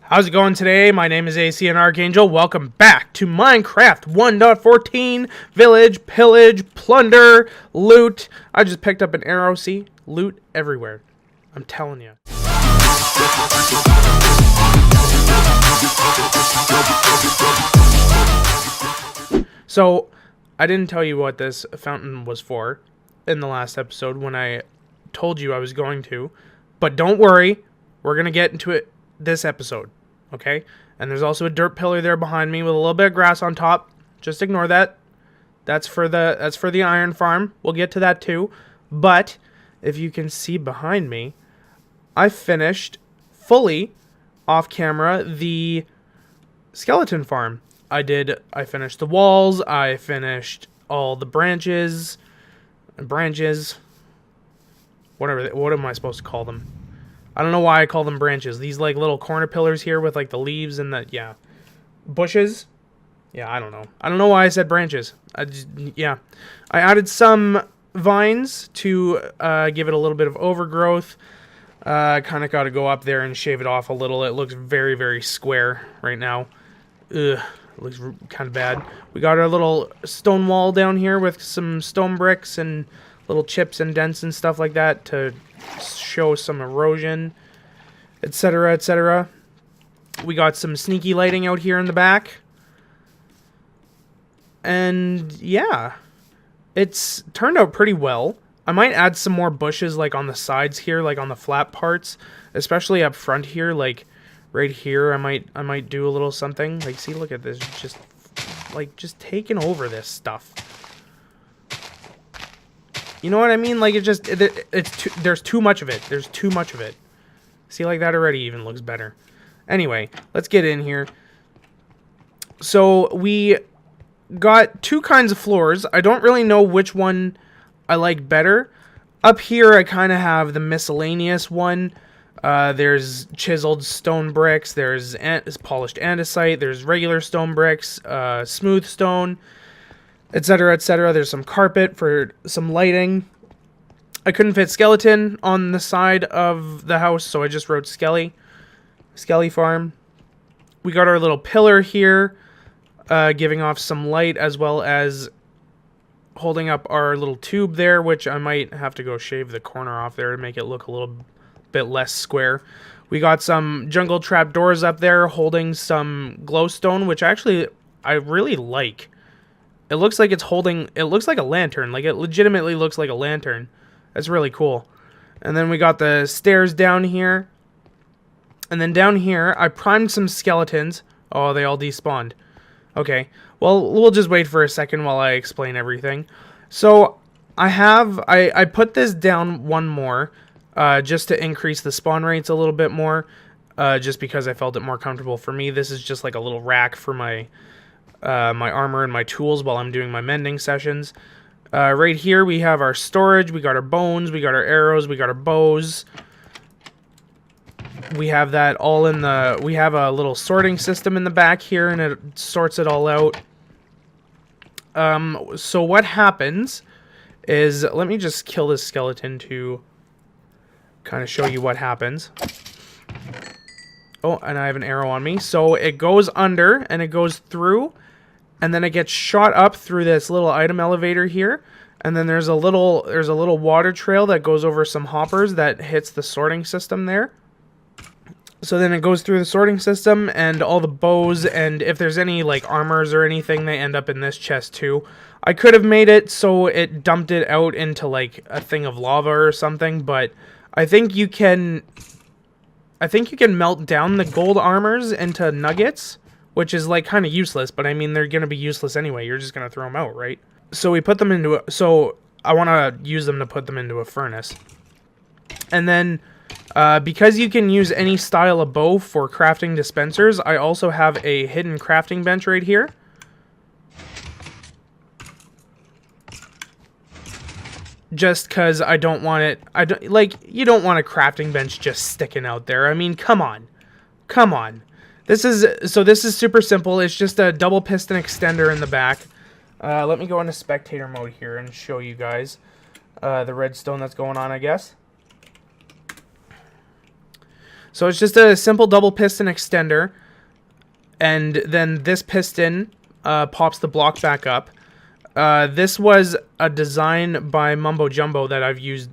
How's it going today? My name is AC and Archangel. Welcome back to Minecraft 1.14 Village, Pillage, Plunder, Loot. I just picked up an arrow. See? Loot everywhere. I'm telling you. So, I didn't tell you what this fountain was for in the last episode when I told you I was going to. But don't worry. We're going to get into it this episode. Okay, and there's also a dirt pillar there behind me with a little bit of grass on top. Just ignore that. That's for the iron farm. We'll get to that too. But if you can see behind me, I finished fully off camera the skeleton farm. I finished the walls. I finished all the branches. What am I supposed to call them? I don't know why I call them branches. These like little corner pillars here with like the leaves and the bushes. Yeah, I don't know. I don't know why I said branches. I added some vines to give it a little bit of overgrowth. Kind of got to go up there and shave it off a little. It looks very, very square right now. Ugh, it looks kind of bad. We got our little stone wall down here with some stone bricks and little chips and dents and stuff like that to show some erosion, etc., etc. We got some sneaky lighting out here in the back. And yeah, it's turned out pretty well. I might add some more bushes like on the sides here, like on the flat parts, especially up front here, like right here. I might do a little something. Like, see, look at this, just taking over this stuff. You know what I mean? Like, there's too much of it. There's too much of it. See, like, that already even looks better. Anyway, let's get in here. So, we got two kinds of floors. I don't really know which one I like better. Up here, I kind of have the miscellaneous one. There's chiseled stone bricks. There's polished andesite. There's regular stone bricks. Smooth stone. Etc., etc. There's some carpet for some lighting. I couldn't fit skeleton on the side of the house, so I just wrote Skelly Farm. We got our little pillar here, giving off some light, as well as holding up our little tube there, which I might have to go shave the corner off there to make it look a little bit less square. We got some jungle trap doors up there holding some glowstone, which actually I really like. It looks like it looks like a lantern. Like, it legitimately looks like a lantern. That's really cool. And then we got the stairs down here. And then down here, I primed some skeletons. Oh, they all despawned. Okay. Well, we'll just wait for a second while I explain everything. So, I put this down one more, just to increase the spawn rates a little bit more. Just because I felt it more comfortable for me. This is just like a little rack for my armor and my tools while I'm doing my mending sessions. Right here we have our storage. We got our bones, we got our arrows, we got our bows. We have that all in the... We have a little sorting system in the back here, and it sorts it all out. So what happens is... Let me just kill this skeleton to kind of show you what happens. Oh, and I have an arrow on me. So it goes under, and it goes through... And then it gets shot up through this little item elevator here. And then there's a little water trail that goes over some hoppers that hits the sorting system there. So then it goes through the sorting system and all the bows, and if there's any like armors or anything, they end up in this chest too. I could have made it so it dumped it out into like a thing of lava or something, but I think you can melt down the gold armors into nuggets. Which is like kind of useless, but I mean they're gonna be useless anyway. You're just gonna throw them out, right? So we put them into so I want to use them to put them into a furnace, and then because you can use any style of bow for crafting dispensers, I also have a hidden crafting bench right here. Just because I don't want it. You don't want a crafting bench just sticking out there. I mean, come on. This is super simple. It's just a double piston extender in the back. Let me go into spectator mode here and show you guys the redstone that's going on, I guess. So it's just a simple double piston extender, and then this piston pops the block back up. This was a design by Mumbo Jumbo that I've used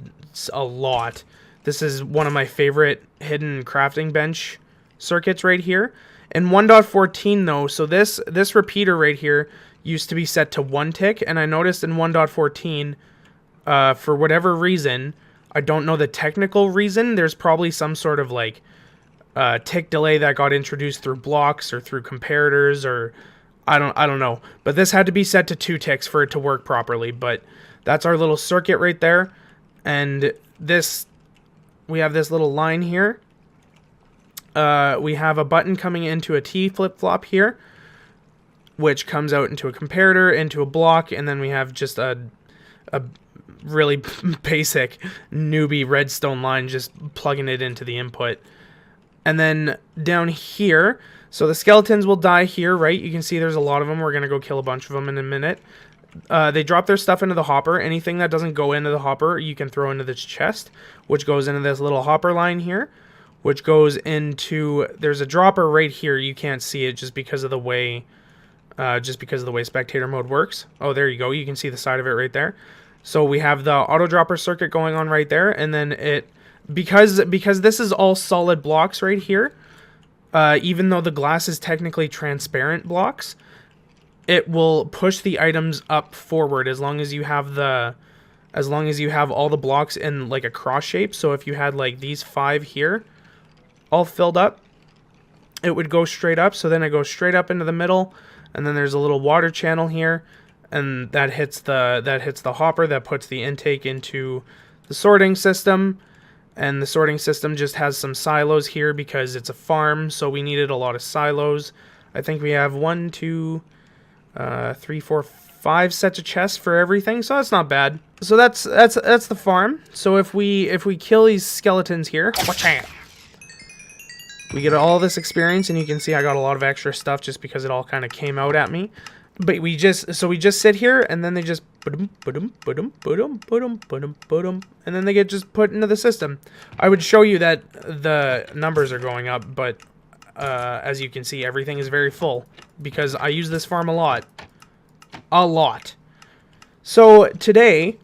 a lot. This is one of my favorite hidden crafting bench circuits right here. In 1.14 though, so this repeater right here used to be set to 1 tick, and I noticed in 1.14, for whatever reason, I don't know the technical reason, there's probably some sort of like tick delay that got introduced through blocks or through comparators, or I don't know. But this had to be set to 2 ticks for it to work properly. But that's our little circuit right there, and this, we have this little line here. We have a button coming into a T flip-flop here, which comes out into a comparator, into a block, and then we have just a really basic newbie redstone line just plugging it into the input. And then down here, so the skeletons will die here, right? You can see there's a lot of them. We're going to go kill a bunch of them in a minute. They drop their stuff into the hopper. Anything that doesn't go into the hopper, you can throw into this chest, which goes into this little hopper line here, which goes into, there's a dropper right here. You can't see it just because of the way spectator mode works. Oh, there you go. You can see the side of it right there. So we have the auto dropper circuit going on right there, and then it, because this is all solid blocks right here, even though the glass is technically transparent blocks, it will push the items up forward as long as you have all the blocks in like a cross shape. So if you had like these 5 here all filled up, it would go straight up. So then it goes straight up into the middle, and then there's a little water channel here, and that hits the hopper that puts the intake into the sorting system. And the sorting system just has some silos here because it's a farm, so we needed a lot of silos. I think we have 1, 2, 3, 4, 5 sets of chests for everything, so that's not bad. So that's the farm. So if we kill these skeletons here, we get all this experience, and you can see I got a lot of extra stuff just because it all kind of came out at me. But we just sit here, and then they just and then they get just put into the system. I would show you that the numbers are going up, but as you can see, everything is very full because I use this farm a lot. So today,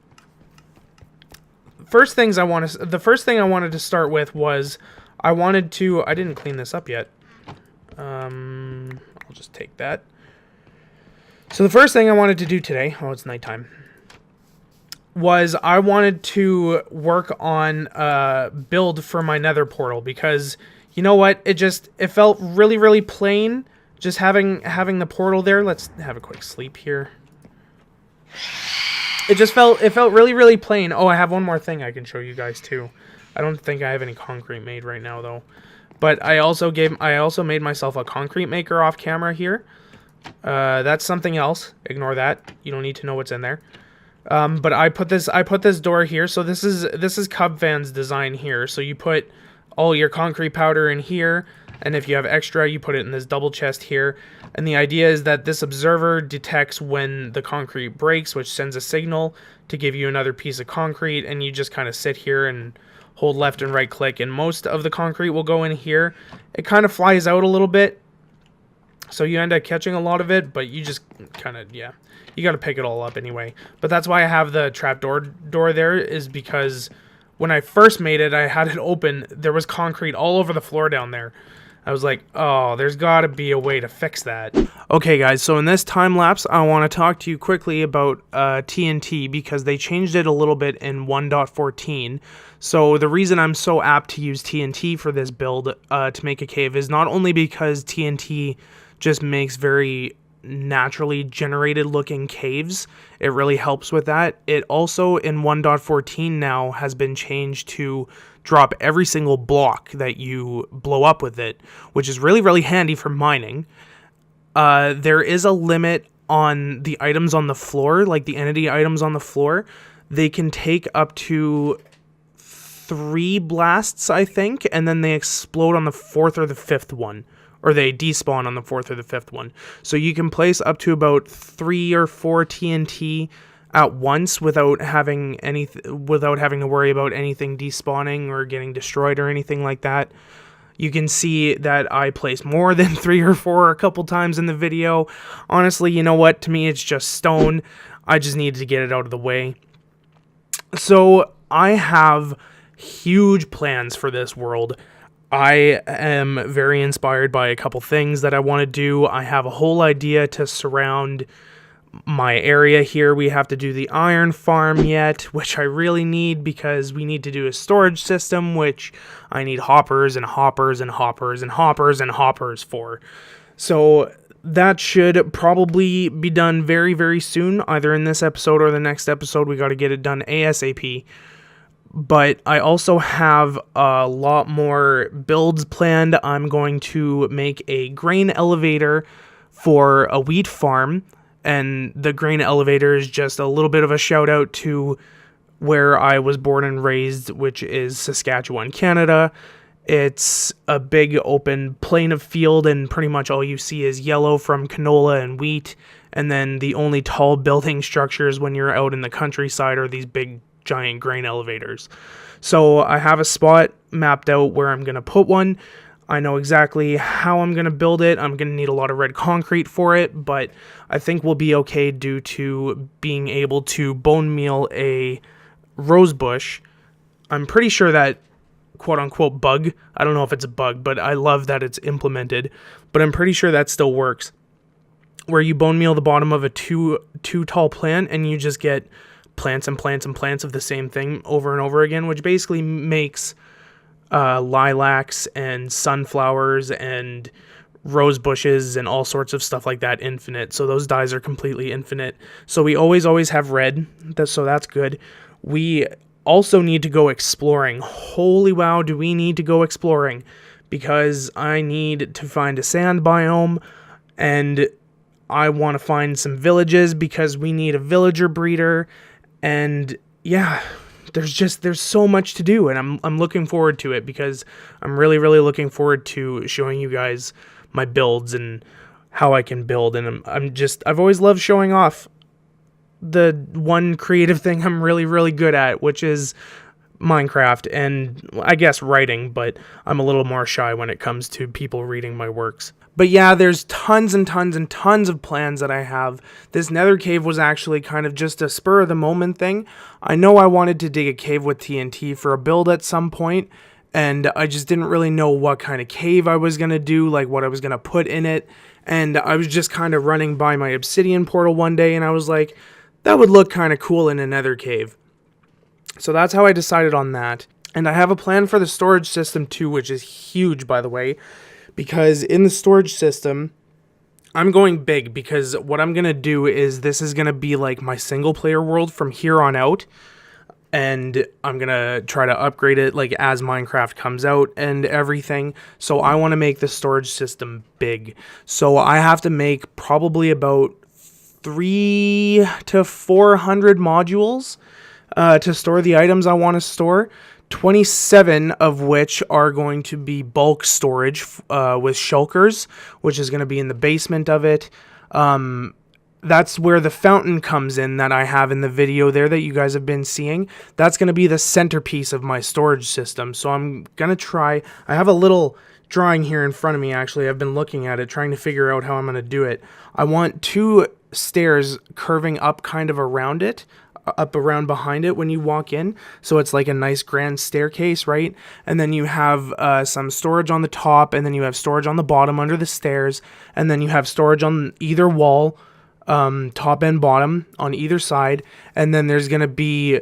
the first thing I wanted to start with was I didn't clean this up yet. I'll just take that. So the first thing I wanted to do today, oh, it's nighttime, was I wanted to work on build for my nether portal, because you know what, it felt really, really plain just having the portal there. Let's have a quick sleep here. It felt really, really plain. Oh, I have one more thing I can show you guys too. I don't think I have any concrete made right now though, but I also made myself a concrete maker off camera here. That's something else. Ignore that. You don't need to know what's in there. But I put this door here. So this is Cubvan's design here. So you put all your concrete powder in here, and if you have extra, you put it in this double chest here. And the idea is that this observer detects when the concrete breaks, which sends a signal to give you another piece of concrete, and you just kind of sit here and hold left and right click, and most of the concrete will go in here. It kind of flies out a little bit, so you end up catching a lot of it, but you just kind of, yeah, you got to pick it all up anyway. But that's why I have the trapdoor there, is because when I first made it, I had it open, there was concrete all over the floor down there. I was like, oh, there's got to be a way to fix that. Okay, guys, so in this time lapse, I want to talk to you quickly about TnT, because they changed it a little bit in 1.14. So the reason I'm so apt to use TnT for this build to make a cave is not only because TnT just makes very naturally generated looking caves. It really helps with that. It also in 1.14 now has been changed to drop every single block that you blow up with it, which is really, really handy for mining. There is a limit on the items on the floor, like the entity items on the floor. They can take up to 3 blasts, I think, and then they explode on the 4th or the 5th one. Or they despawn on the 4th or the 5th one. So you can place up to about 3 or 4 TnT at once without having to worry about anything despawning or getting destroyed or anything like that. You can see that I placed more than 3 or 4 a couple times in the video. Honestly, you know what? To me, it's just stone. I just needed to get it out of the way. So I have huge plans for this world. I am very inspired by a couple things that I want to do. I have a whole idea to surround my area here. We have to do the iron farm yet, which I really need because we need to do a storage system, which I need hoppers and hoppers and hoppers and hoppers and hoppers for. So that should probably be done very, very soon, either in this episode or the next episode. We got to get it done ASAP. But I also have a lot more builds planned. I'm going to make a grain elevator for a wheat farm. And the grain elevator is just a little bit of a shout out to where I was born and raised, which is Saskatchewan, Canada. It's a big open plain of field, and pretty much all you see is yellow from canola and wheat. And then the only tall building structures when you're out in the countryside are these big giant grain elevators. So I have a spot mapped out where I'm going to put one. I know exactly how I'm going to build it. I'm going to need a lot of red concrete for it, but I think we'll be okay due to being able to bone meal a rose bush. I'm pretty sure that quote-unquote bug, I don't know if it's a bug, but I love that it's implemented, but I'm pretty sure that still works, where you bone meal the bottom of a too tall plant and you just get plants and plants and plants of the same thing over and over again, which basically makes lilacs and sunflowers and rose bushes and all sorts of stuff like that infinite. So those dyes are completely infinite. So we always have red, so that's good. We also need to go exploring. Holy wow, do we need to go exploring, because I need to find a sand biome, and I want to find some villages because we need a villager breeder. And yeah, there's so much to do, and I'm looking forward to it, because I'm really looking forward to showing you guys my builds and how I can build. And I've always loved showing off the one creative thing I'm really good at, which is Minecraft and I guess writing, but I'm a little more shy when it comes to people reading my works. But yeah, there's tons and tons and tons of plans that I have. This nether cave was actually kind of just a spur of the moment thing. I know I wanted to dig a cave with TnT for a build at some point, and I just didn't really know what kind of cave I was going to do, like what I was going to put in it. And I was just kind of running by my obsidian portal one day, and I was like, that would look kind of cool in a nether cave. So that's how I decided on that. And I have a plan for the storage system too, which is huge, by the way, because in the storage system, I'm going big, because what I'm going to do is this is going to be like my single player world from here on out. And I'm going to try to upgrade it like as Minecraft comes out and everything. So I want to make the storage system big. So I have to make probably about 300 to 400 modules to store the items I want to store. 27 of which are going to be bulk storage with shulkers, which is going to be in the basement of it. That's where the fountain comes in that I have in the video there that you guys have been seeing. That's going to be the centerpiece of my storage system. So I'm going to try, I have a little drawing here in front of me actually. I've been looking at it, trying to figure out how I'm going to do it. I want 2 stairs curving up kind of around it, up around behind it when you walk in, so it's like a nice grand staircase, right? And then you have some storage on the top, and then you have storage on the bottom under the stairs, and then you have storage on either wall, top and bottom on either side, and then there's gonna be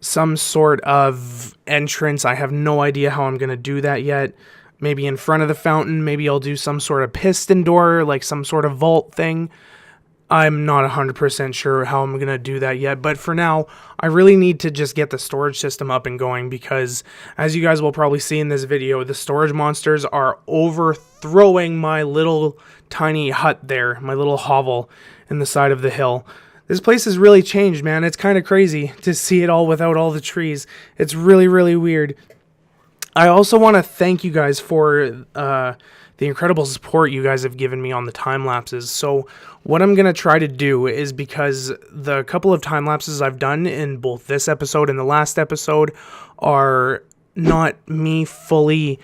some sort of entrance. I have no idea how I'm gonna do that yet. Maybe in front of the fountain, maybe I'll do some sort of piston door, like some sort of vault thing. I'm not 100% sure how I'm going to do that yet, but for now, I really need to just get the storage system up and going, because as you guys will probably see in this video, the storage monsters are overthrowing my little tiny hut there, my little hovel in the side of the hill. This place has really changed, man. It's kind of crazy to see it all without all the trees. It's really weird. I also want to thank you guys for the incredible support you guys have given me on the time lapses. So what I'm going to try to do is, because the couple of time lapses I've done in both this episode and the last episode are not me fully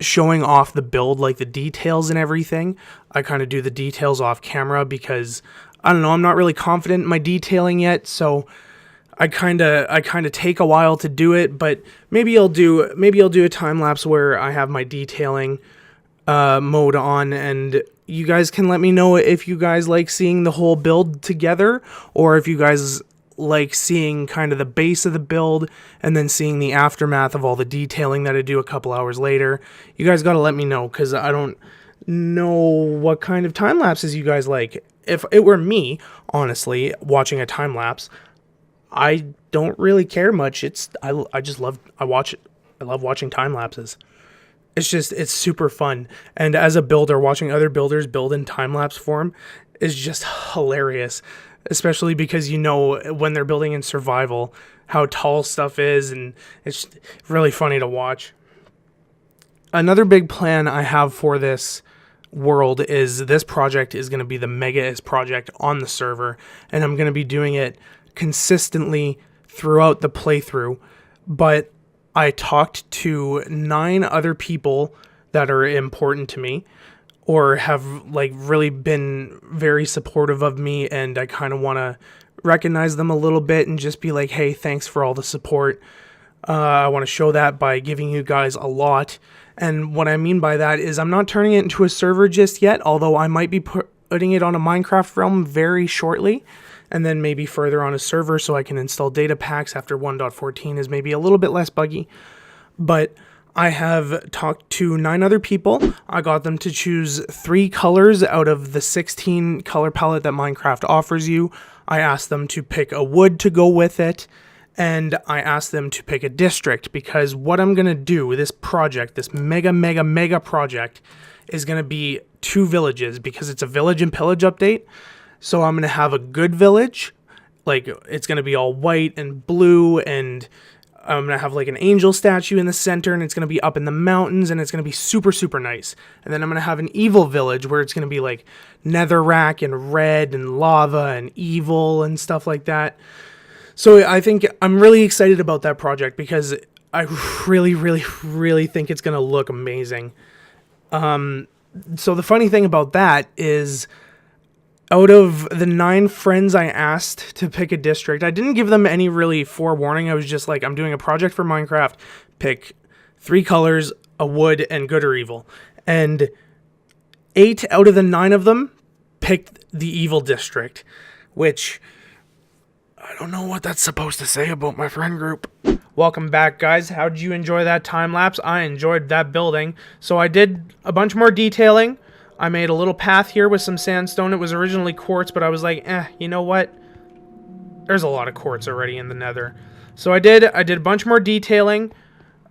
showing off the build, like the details and everything. I kind of do the details off camera because I don't know, I'm not really confident in my detailing yet, so I kind of take a while to do it, but maybe I'll do a time lapse where I have my detailing mode on, and you guys can let me know if you guys like seeing the whole build together, or if you guys like seeing kind of the base of the build and then seeing the aftermath of all the detailing that I do a couple hours later. You guys got to let me know, because I don't know what kind of time lapses you guys like. If it were me, honestly, watching a time lapse, I don't really care much. I love watching time lapses. It's super fun. And as a builder, watching other builders build in time lapse form is just hilarious, especially because you know when they're building in survival how tall stuff is, and it's really funny to watch. Another big plan I have for this world is this project is going to be the Mega-ist project on the server, and I'm going to be doing it consistently throughout the playthrough. But I talked to 9 other people that are important to me, or have like really been very supportive of me, and I kind of want to recognize them a little bit and just be like, hey, thanks for all the support. I want to show that by giving you guys a lot. And what I mean by that is I'm not turning it into a server just yet, although I might be putting it on a Minecraft realm very shortly, and then maybe further on a server so I can install data packs after 1.14 is maybe a little bit less buggy. But I have talked to 9 other people. I got them to choose 3 colors out of the 16 color palette that Minecraft offers you. I asked them to pick a wood to go with it, and I asked them to pick a district, because what I'm going to do, this project, this mega project, is going to be 2 villages, because it's a village and pillage update. So I'm going to have a good village, like it's going to be all white and blue, and I'm going to have like an angel statue in the center, and it's going to be up in the mountains, and it's going to be super nice. And then I'm going to have an evil village where it's going to be like netherrack and red and lava and evil and stuff like that. So I think I'm really excited about that project, because I really think it's going to look amazing. So the funny thing about that is, out of the 9 friends I asked to pick a district, I didn't give them any really forewarning. I was just like, I'm doing a project for Minecraft. Pick 3 colors, a wood, and good or evil. And 8 out of the 9 of them picked the evil district, which I don't know what that's supposed to say about my friend group. Welcome back, guys. How did you enjoy that time lapse? I enjoyed that building. So I did a bunch more detailing. I made a little path here with some sandstone. It was originally quartz, but I was like, you know what? There's a lot of quartz already in the nether. So I did a bunch more detailing.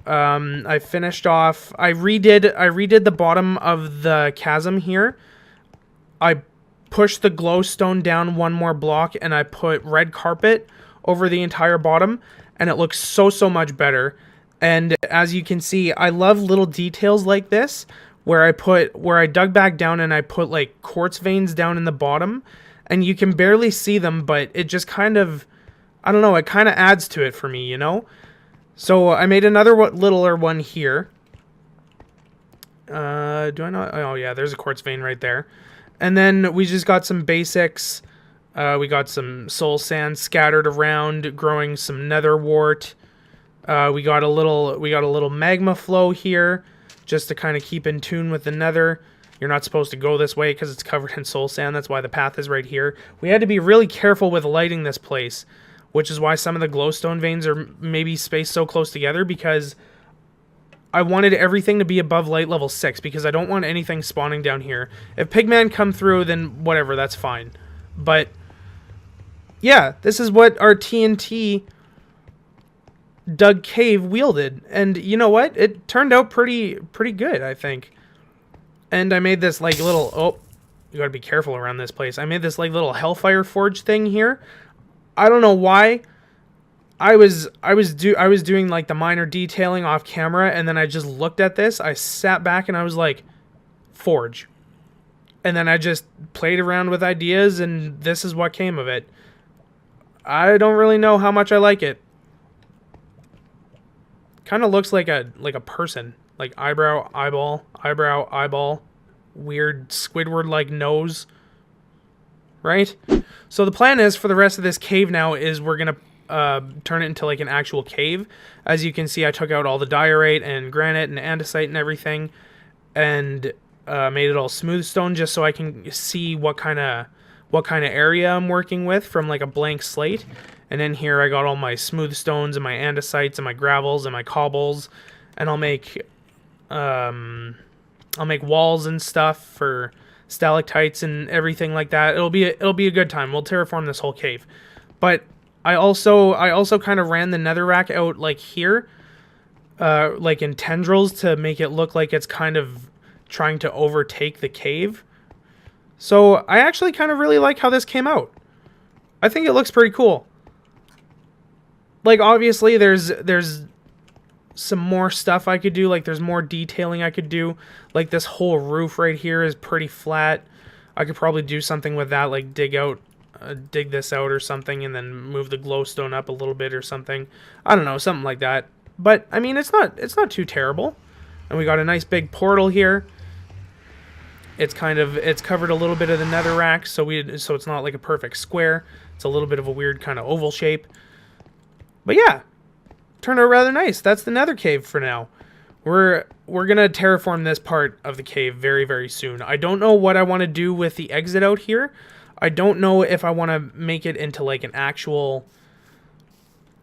I finished off, I redid the bottom of the chasm here. I pushed the glowstone down 1 more block, and I put red carpet over the entire bottom, and it looks so much better. And as you can see, I love little details like this, where I dug back down and I put like quartz veins down in the bottom, and you can barely see them, but it just kind of, I don't know, it kind of adds to it for me, you know? So I made another littler one here. Do I not? Oh yeah, there's a quartz vein right there. And then we just got some basics. We got some soul sand scattered around, growing some nether wart. We got a little magma flow here, just to kind of keep in tune with the nether. You're not supposed to go this way because it's covered in soul sand. That's why the path is right here. We had to be really careful with lighting this place, which is why some of the glowstone veins are maybe spaced so close together, because I wanted everything to be above light level 6, because I don't want anything spawning down here. If pigman come through, then whatever, that's fine. But yeah, this is what our TnT dug cave wielded, and you know what? It turned out pretty good, I think. And I made this like little, oh, you gotta be careful around this place. I made this like little hellfire forge thing here. I don't know why. I was doing like the minor detailing off camera, and then I just looked at this. I sat back and I was like, forge. And then I just played around with ideas, and this is what came of it. I don't really know how much I like it. Kind of looks like a person. Like eyebrow, eyeball, eyebrow, eyeball. Weird Squidward-like nose. Right? So the plan is for the rest of this cave now is we're going to turn it into like an actual cave. As you can see, I took out all the diorite and granite and andesite and everything. And made it all smooth stone just so I can see what kind of area I'm working with from like a blank slate. And in here I got all my smooth stones and my andesites and my gravels and my cobbles, and I'll make walls and stuff for stalactites and everything like that. It'll be a good time. We'll terraform this whole cave. But I also kind of ran the netherrack out like here, like in tendrils to make it look like it's kind of trying to overtake the cave. So I actually kind of really like how this came out. I think it looks pretty cool. Like obviously there's some more stuff I could do, like there's more detailing I could do. Like this whole roof right here is pretty flat. I could probably do something with that, like dig this out or something and then move the glowstone up a little bit or something. I don't know, something like that. But I mean, it's not too terrible. And we got a nice big portal here. It's covered a little bit of the netherrack, so it's not like a perfect square. It's a little bit of a weird kind of oval shape. But yeah, turned out rather nice. That's the nether cave for now. We're gonna terraform this part of the cave very, very soon. I don't know what I want to do with the exit out here. I don't know if I want to make it into like an actual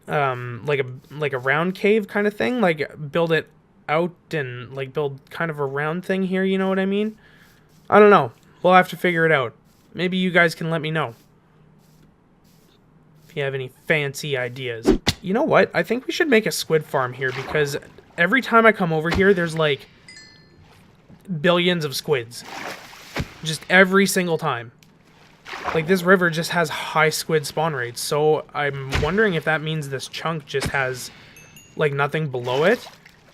like a round cave kind of thing, like build it out and like build kind of a round thing here, you know what I mean? I don't know. We'll have to figure it out. Maybe you guys can let me know if you have any fancy ideas. You know what? I think we should make a squid farm here because every time I come over here, there's like billions of squids. Just every single time. Like this river just has high squid spawn rates. So I'm wondering if that means this chunk just has like nothing below it.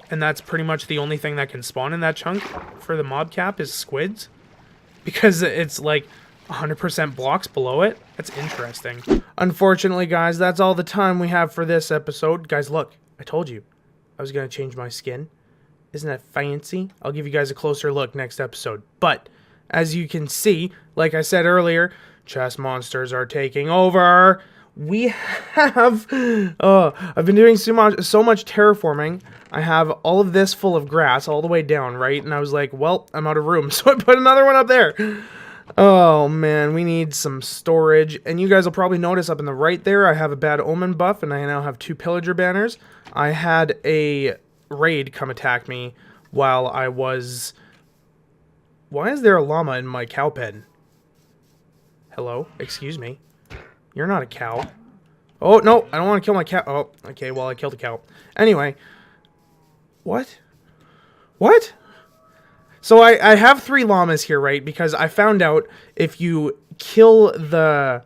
And that's pretty much the only thing that can spawn in that chunk for the mob cap is squids. Because it's like 100% blocks below it. That's interesting. Unfortunately, guys, that's all the time we have for this episode. Guys, look, I told you I was going to change my skin. Isn't that fancy? I'll give you guys a closer look next episode. But as you can see, like I said earlier, chest monsters are taking over. We have... I've been doing so much terraforming. I have all of this full of grass all the way down, right? And I was like, well, I'm out of room. So I put another one up there. Oh, man, we need some storage. And you guys will probably notice up in the right there, I have a bad omen buff, and I now have 2 pillager banners. I had a raid come attack me while I was... Why is there a llama in my cow pen? Hello? Excuse me. You're not a cow. Oh, no, I don't want to kill my cow. Oh, okay, well, I killed a cow. Anyway. What? What? So I have 3 llamas here, right? Because I found out if you kill the...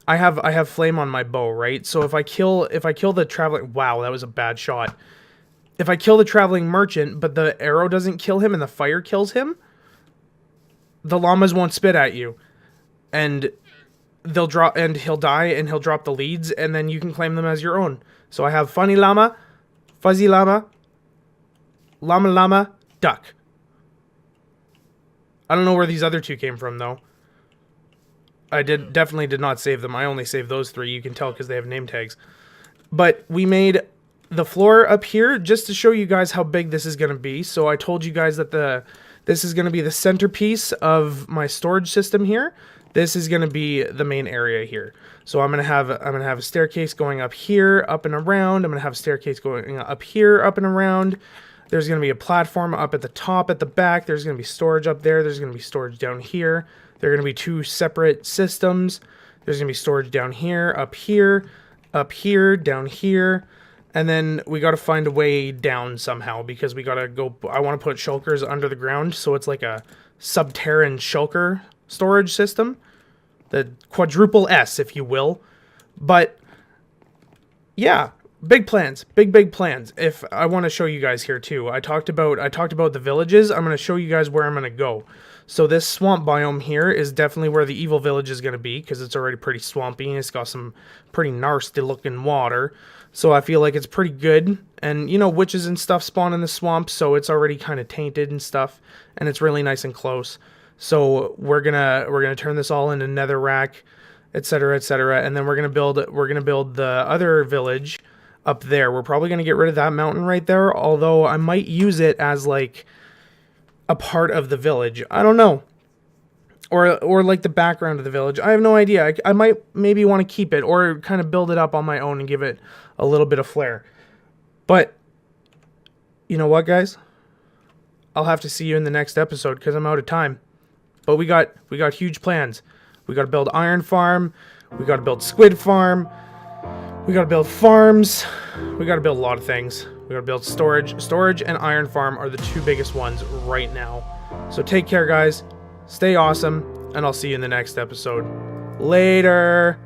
I have flame on my bow, right? So if I kill the traveling... Wow, that was a bad shot. If I kill the traveling merchant, but the arrow doesn't kill him and the fire kills him, the llamas won't spit at you. And they'll drop, and he'll die, and he'll drop the leads, and then you can claim them as your own. So I have funny llama, fuzzy llama, llama, duck. I don't know where these other 2 came from, though. I definitely did not save them. I only saved those 3. You can tell because they have name tags. But we made the floor up here just to show you guys how big this is going to be. So I told you guys that this is going to be the centerpiece of my storage system here. This is going to be the main area here. So I'm going to have a staircase going up here, up and around. I'm going to have a staircase going up here, up and around. There's going to be a platform up at the top, at the back. There's going to be storage up there. There's going to be storage down here. There are going to be 2 separate systems. There's going to be storage down here, up here, down here. And then we got to find a way down somehow because we got to go... I want to put shulkers under the ground so it's like a subterranean shulker storage system. The quadruple S, if you will. But, yeah... Big plans, big plans. If I want to show you guys here too. I talked about the villages. I'm going to show you guys where I'm going to go. So this swamp biome here is definitely where the evil village is going to be, because it's already pretty swampy and it's got some pretty nasty looking water. So I feel like it's pretty good. And, you know, witches and stuff spawn in the swamp, so it's already kind of tainted and stuff. And it's really nice and close. So we're gonna turn this all into netherrack, etc., etc. And then we're gonna build the other village up there. We're probably gonna get rid of that mountain right there, although I might use it as like a part of the village. I don't know. Or like the background of the village. I have no idea. I might maybe want to keep it or kind of build it up on my own and give it a little bit of flair. But you know what, guys? I'll have to see you in the next episode because I'm out of time. But we got huge plans. We got to build iron farm. We got to build squid farm. We got to build farms. We got to build a lot of things. We got to build storage. Storage and iron farm are the two biggest ones right now. So take care, guys. Stay awesome, and I'll see you in the next episode. Later.